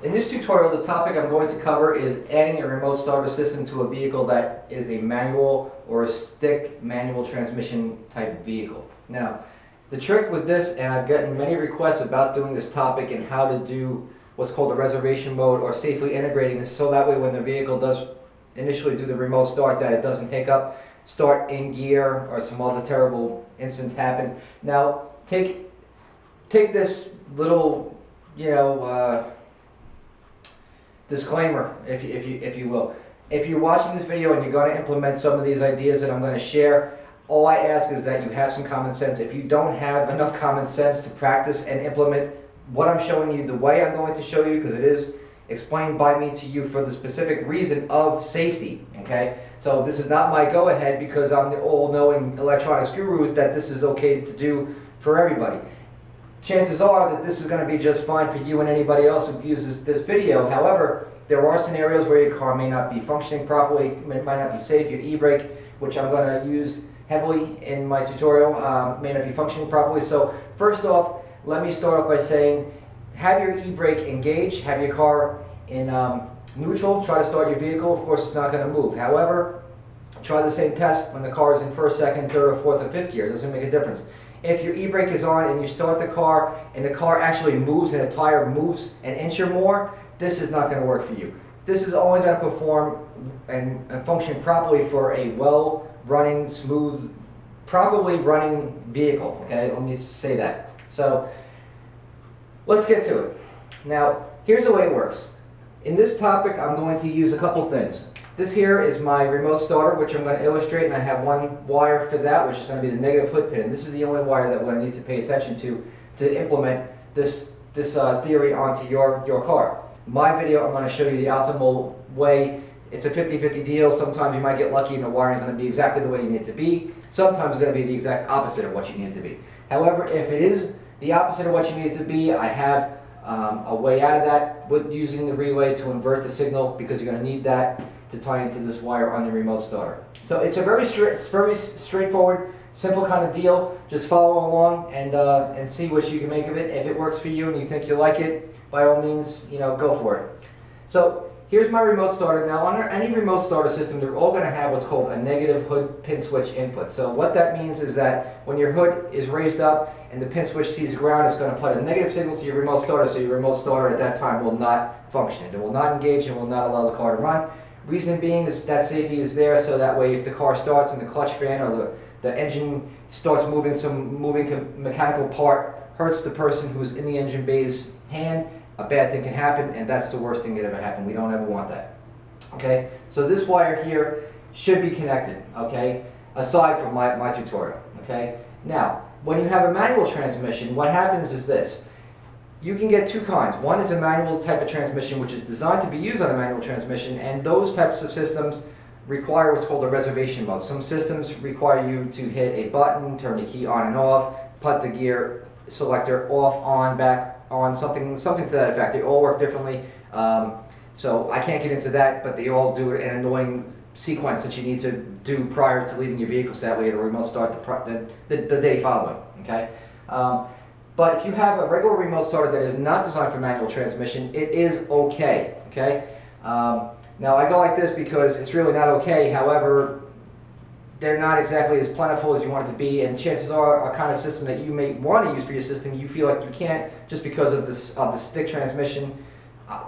In this tutorial, the topic I'm going to cover is adding a remote starter system to a vehicle that is a manual or a stick manual transmission type vehicle. Now, the trick with this, and I've gotten many requests about doing this topic and how to do what's called a reservation mode or safely integrating this so that way when the vehicle does initially do the remote start that it doesn't hiccup, start in gear, or some other terrible incidents happen. Now, take this little, disclaimer, if you will. If you're watching this video and you're going to implement some of these ideas that I'm going to share, all I ask is that you have some common sense. If you don't have enough common sense to practice and implement what I'm showing you the way I'm going to show you, because it is explained by me to you for the specific reason of safety, okay? So this is not my go-ahead because I'm the all-knowing electronics guru that this is okay to do for everybody. Chances are that this is going to be just fine for you and anybody else who uses this video. However, there are scenarios where your car may not be functioning properly, it might not be safe. Your e-brake, which I'm going to use heavily in my tutorial, may not be functioning properly. So first off, let me start off by saying, have your e-brake engaged, have your car in neutral, try to start your vehicle. Of course, it's not going to move. However, try the same test when the car is in first, second, third, or fourth, or fifth gear. It doesn't make a difference. If your e-brake is on and you start the car and the car actually moves and the tire moves an inch or more, this is not going to work for you. This is only going to perform and function properly for a well-running, smooth, properly running vehicle. Okay, let me say that. So let's get to it. Now, here's the way it works. In this topic, I'm going to use a couple things. This here is my remote starter, which I'm going to illustrate, and I have one wire for that, which is going to be the negative hood pin. And this is the only wire that we're going to need to pay attention to implement this theory onto your car. My video, I'm going to show you the optimal way. It's a 50-50 deal. Sometimes you might get lucky and the wiring is going to be exactly the way you need it to be. Sometimes it's going to be the exact opposite of what you need it to be. However, if it is the opposite of what you need it to be, I have a way out of that with using the relay to invert the signal, because you're going to need that to tie into this wire on your remote starter. So it's a very straightforward, simple kind of deal. Just follow along and see what you can make of it. If it works for you and you think you like it, by all means, go for it. So here's my remote starter. Now, under any remote starter system, they're all going to have what's called a negative hood pin switch input. So what that means is that when your hood is raised up and the pin switch sees ground, it's going to put a negative signal to your remote starter, so your remote starter at that time will not function. It will not engage and will not allow the car to run. Reason being is that safety is there, so that way if the car starts and the clutch fan or the engine starts moving, some moving mechanical part hurts the person who's in the engine bay's hand, a bad thing can happen, and that's the worst thing that ever happened. We don't ever want that. Okay, so this wire here should be connected, okay, aside from my tutorial. Okay, now when you have a manual transmission, what happens is this. You can get two kinds. One is a manual type of transmission, which is designed to be used on a manual transmission, and those types of systems require what's called a reservation mode. Some systems require you to hit a button, turn the key on and off, put the gear selector off, on, back, on, something to that effect. They all work differently, so I can't get into that, but they all do an annoying sequence that you need to do prior to leaving your vehicle, so that way it'll remote start the day following. Okay. But if you have a regular remote starter that is not designed for manual transmission, it is okay. Okay. Now I go like this because it's really not okay. However, they're not exactly as plentiful as you want it to be, and chances are a kind of system that you may want to use for your system, you feel like you can't just because of the stick transmission.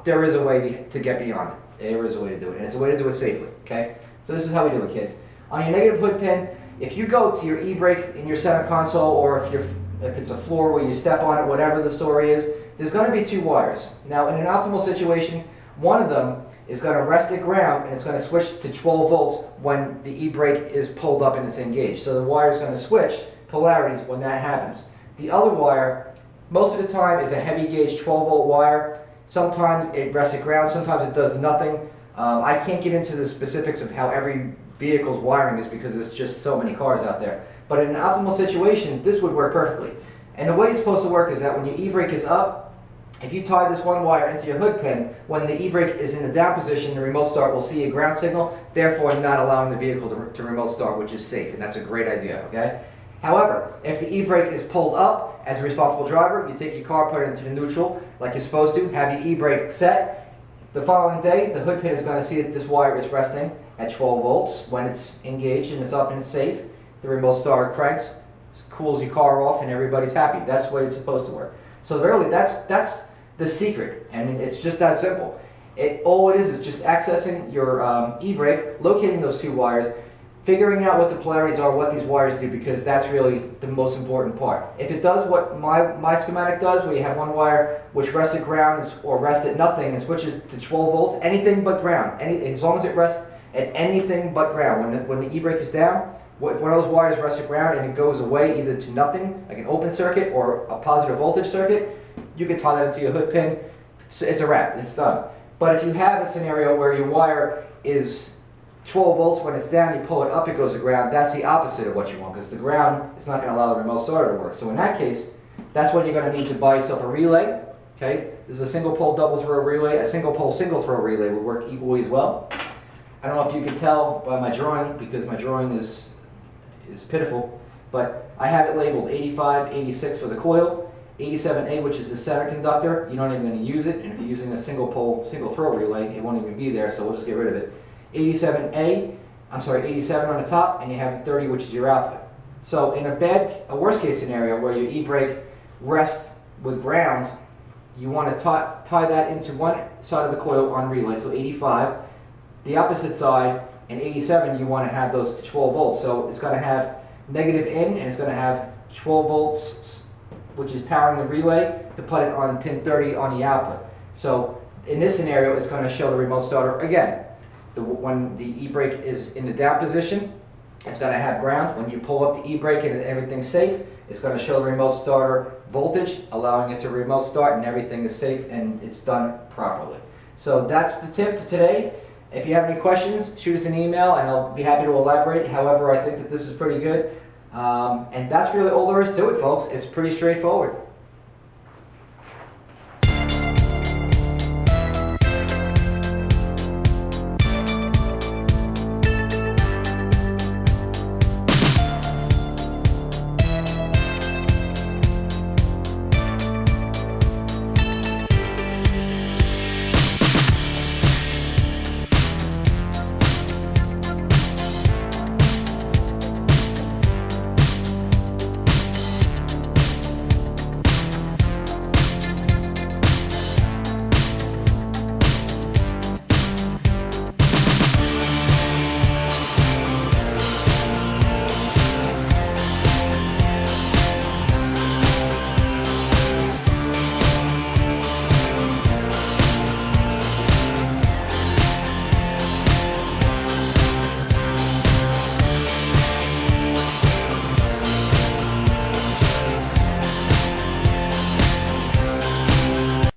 There is a way to get beyond it. There is a way to do it, and it's a way to do it safely. Okay. So this is how we do it, kids. On your negative hood pin, if you go to your e-brake in your center console, or if it's a floor where you step on it, whatever the story is, there's going to be two wires. Now, in an optimal situation, one of them is going to rest at ground and it's going to switch to 12 volts when the e-brake is pulled up and it's engaged. So the wire is going to switch polarities when that happens. The other wire, most of the time, is a heavy gauge 12 volt wire. Sometimes it rests at ground, sometimes it does nothing. I can't get into the specifics of how every vehicle's wiring is because there's just so many cars out there. But in an optimal situation, this would work perfectly. And the way it's supposed to work is that when your e-brake is up, if you tie this one wire into your hood pin, when the e-brake is in the down position, the remote start will see a ground signal, therefore not allowing the vehicle to remote start, which is safe, and that's a great idea, okay? However, if the e-brake is pulled up, as a responsible driver, you take your car, put it into the neutral like you're supposed to, have your e-brake set. The following day, the hood pin is going to see that this wire is resting at 12 volts. When it's engaged and it's up and it's safe, the remote starter cranks, cools your car off, and everybody's happy. That's the way it's supposed to work. So really, that's the secret. I mean, it's just that simple. All it is just accessing your e-brake, locating those two wires, figuring out what the polarities are, what these wires do, because that's really the most important part. If it does what my schematic does, where you have one wire which rests at ground or rests at nothing and switches to 12 volts, anything but ground, as long as it rests at anything but ground. When the e-brake is down, one of those wires rests at ground and it goes away either to nothing, like an open circuit, or a positive voltage circuit, you can tie that into your hood pin. It's a wrap, it's done. But if you have a scenario where your wire is 12 volts, when it's down, you pull it up, it goes to ground, that's the opposite of what you want, because the ground is not going to allow the remote starter to work. So in that case, that's when you're going to need to buy yourself a relay. Okay, this is a single pole double throw relay. A single pole single throw relay would work equally as well. I don't know if you can tell by my drawing, because my drawing is pitiful, but I have it labeled 85, 86 for the coil, 87A, which is the center conductor. You're not even going to use it, and if you're using a single pole single throw relay, it won't even be there, so we'll just get rid of it. 87 on the top, and you have 30, which is your output. So in a worst case scenario where your e-brake rests with ground, you want to tie that into one side of the coil on relay, so 85. The opposite side, and 87, you want to have those to 12 volts. So it's going to have negative in, and it's going to have 12 volts, which is powering the relay, to put it on pin 30 on the output. So in this scenario, it's going to show the remote starter again. When the e-brake is in the down position, it's going to have ground. When you pull up the e-brake and everything's safe, it's going to show the remote starter voltage, allowing it to remote start, and everything is safe and it's done properly. So that's the tip for today. If you have any questions, shoot us an email and I'll be happy to elaborate. However, I think that this is pretty good. And that's really all there is to it, folks. It's pretty straightforward.